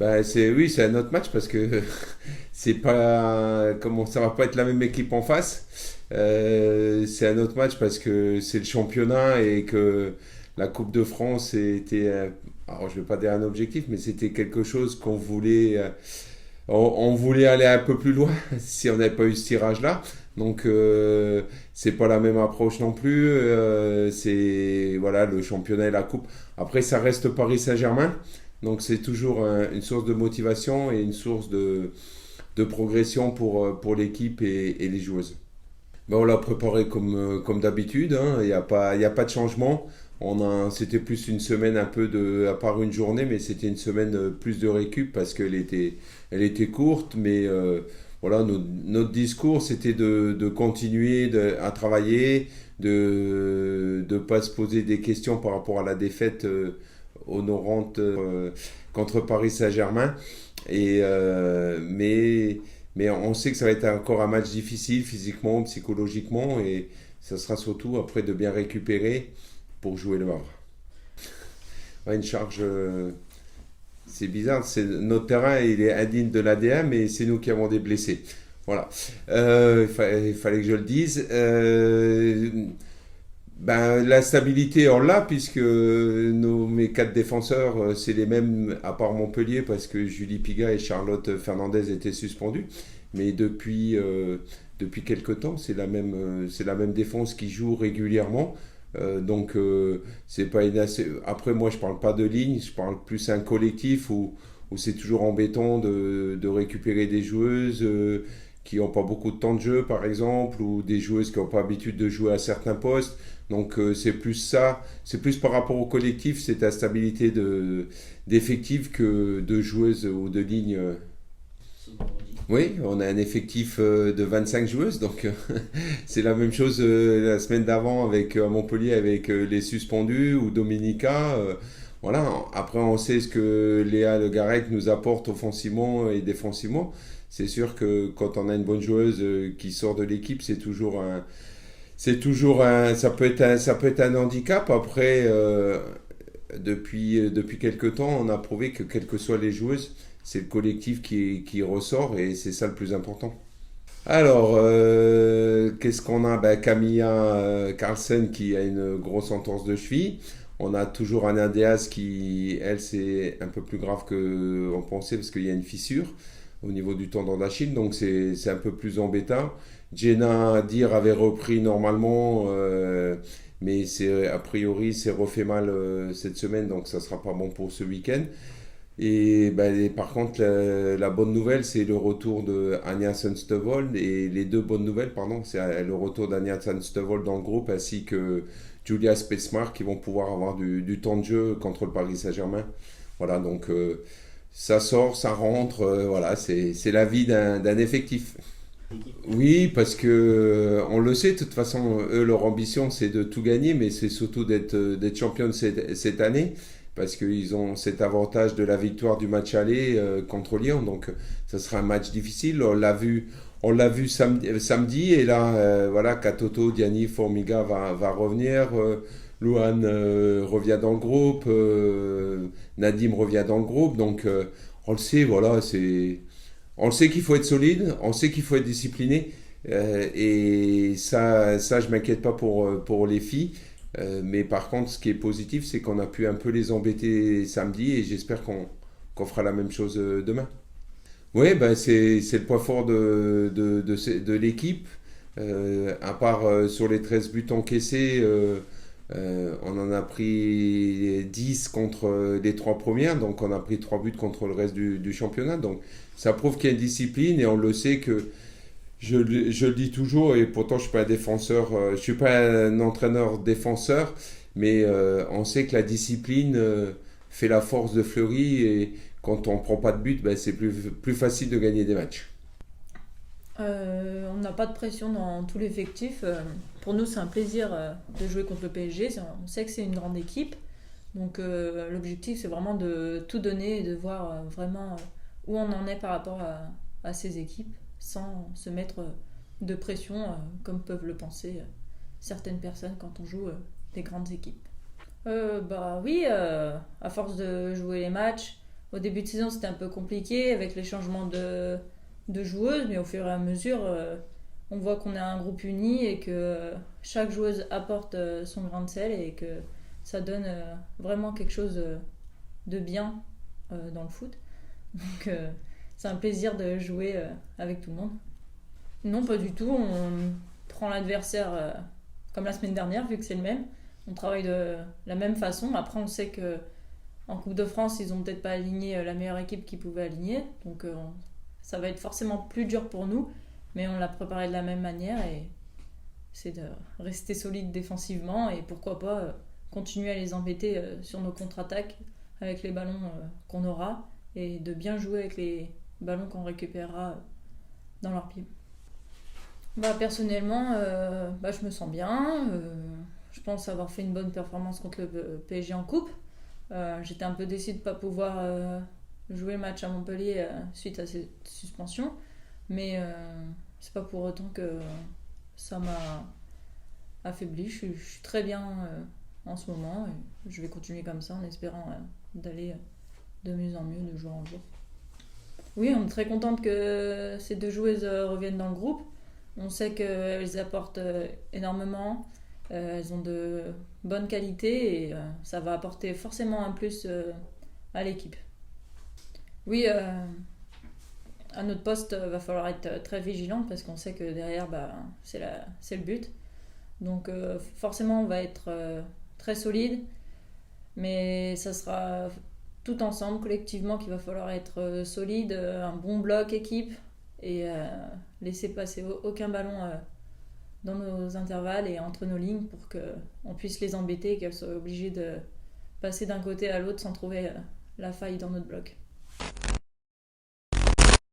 Oui, c'est un autre match parce que c'est pas comment ça va pas être la même équipe en face. C'est un autre match parce que c'est le championnat et que la Coupe de France était, alors je vais pas dire un objectif, mais c'était quelque chose qu'on voulait. On voulait aller un peu plus loin si on n'avait pas eu ce tirage-là. Donc c'est pas la même approche non plus. C'est voilà le championnat et la coupe. Après ça reste Paris Saint-Germain. Donc c'est toujours une source de motivation et une source de progression pour l'équipe et les joueuses. Ben, on l'a préparé comme d'habitude, hein. Il y a pas de changement. C'était plus une semaine un peu à part une journée, mais c'était une semaine plus de récup parce elle était courte. Mais voilà, notre discours, c'était de continuer à travailler, de ne pas se poser des questions par rapport à la défaite honorante contre Paris Saint-Germain. Et, mais on sait que ça va être encore un match difficile physiquement, psychologiquement, et ça sera surtout après de bien récupérer pour jouer le Havre. Ouais, une charge, c'est bizarre, notre terrain il est indigne de l'ADN, mais c'est nous qui avons des blessés. Voilà. Il fallait que je le dise. La stabilité, on l'a, puisque mes quatre défenseurs, c'est les mêmes, à part Montpellier, parce que Julie Piga et Charlotte Fernandez étaient suspendues. Mais depuis quelque temps, c'est la même défense qui joue régulièrement. C'est pas Après, moi, je parle pas de ligne, je parle plus un collectif où c'est toujours embêtant de récupérer des joueuses qui n'ont pas beaucoup de temps de jeu, par exemple, ou des joueuses qui n'ont pas l'habitude de jouer à certains postes. Donc c'est plus ça, c'est plus par rapport au collectif, c'est ta stabilité d'effectif que de joueuses ou de lignes. Oui, on a un effectif de 25 joueuses, donc c'est la même chose la semaine d'avant avec Montpellier, avec les suspendus ou Dominica. Voilà, après on sait ce que Léa Le Garec nous apporte offensivement et défensivement. C'est sûr que quand on a une bonne joueuse qui sort de l'équipe, ça peut être un handicap. Après, depuis quelques temps, on a prouvé que quelles que soient les joueuses, c'est le collectif qui ressort et c'est ça le plus important. Alors, qu'est-ce qu'on a? Camilla Carlsen qui a une grosse entorse de cheville. On a toujours Anna Diaz qui, elle, c'est un peu plus grave que on pensait parce qu'il y a une fissure au niveau du tendon d'Achille, donc c'est un peu plus embêtant. Jenna Dir avait repris normalement, mais a priori c'est refait mal cette semaine, donc ça sera pas bon pour ce week-end. Par contre, la bonne nouvelle, c'est le retour de Anja Sunstevol. Et les deux bonnes nouvelles, pardon, c'est le retour d'Anja Sunstevol dans le groupe ainsi que Julia Spetsmar qui vont pouvoir avoir du temps de jeu contre le Paris Saint-Germain. Voilà, donc ça sort, ça rentre. Voilà, c'est la vie d'un effectif. Oui, parce que on le sait, de toute façon, eux, leur ambition, c'est de tout gagner, mais c'est surtout d'être champion cette année, parce qu'ils ont cet avantage de la victoire du match aller contre Lyon. Donc, ça sera un match difficile. On l'a vu samedi, et là, voilà, Katoto, Diani, Formiga va revenir. Luan revient dans le groupe. Nadim revient dans le groupe. Donc, on le sait, voilà, on sait qu'il faut être solide, on sait qu'il faut être discipliné, et ça je m'inquiète pas pour les filles. Mais par contre, ce qui est positif, c'est qu'on a pu un peu les embêter samedi, et j'espère qu'on fera la même chose demain. Oui, c'est le point fort de l'équipe. À part sur les 13 buts encaissés, on en a pris 10 contre les trois premières, donc on a pris 3 buts contre le reste du championnat. Donc ça prouve qu'il y a une discipline, et on le sait que je le dis toujours, et pourtant je suis pas un défenseur, je suis pas un entraîneur défenseur, mais on sait que la discipline fait la force de Fleury, et quand on prend pas de but, c'est plus facile de gagner des matchs. On n'a pas de pression dans tout l'effectif. Pour nous, c'est un plaisir de jouer contre le PSG. On sait que c'est une grande équipe. Donc l'objectif, c'est vraiment de tout donner et de voir vraiment où on en est par rapport à ces équipes, sans se mettre de pression comme peuvent le penser certaines personnes quand on joue des grandes équipes. Oui, à force de jouer les matchs, Au début de saison, c'était un peu compliqué avec les changements de joueuses, mais au fur et à mesure, on voit qu'on est un groupe uni et que chaque joueuse apporte son grain de sel et que ça donne vraiment quelque chose de bien dans le foot. Donc c'est un plaisir de jouer avec tout le monde. Non, pas du tout. On prend l'adversaire comme la semaine dernière, vu que c'est le même. On travaille de la même façon. Après, on sait que en Coupe de France, ils n'ont peut-être pas aligné la meilleure équipe qu'ils pouvaient aligner. Donc ça va être forcément plus dur pour nous. Mais on l'a préparé de la même manière et c'est de rester solide défensivement et pourquoi pas continuer à les embêter sur nos contre-attaques avec les ballons qu'on aura et de bien jouer avec les ballons qu'on récupérera dans leurs pieds. Personnellement, je me sens bien. Je pense avoir fait une bonne performance contre le PSG en coupe. J'étais un peu déçue de ne pas pouvoir jouer le match à Montpellier suite à cette suspension. Mais c'est pas pour autant que ça m'a affaibli. Je suis très bien en ce moment et je vais continuer comme ça en espérant d'aller de mieux en mieux de jour en jour. Oui, on est très contente que ces deux joueuses reviennent dans le groupe. On sait qu'elles apportent énormément, elles ont de bonnes qualités et ça va apporter forcément un plus à l'équipe. Oui, à notre poste, va falloir être très vigilante parce qu'on sait que derrière, c'est le but. Donc forcément, on va être très solide, mais ça sera tout ensemble, collectivement, qu'il va falloir être solide, un bon bloc équipe et laisser passer aucun ballon dans nos intervalles et entre nos lignes pour qu'on puisse les embêter et qu'elles soient obligées de passer d'un côté à l'autre sans trouver la faille dans notre bloc.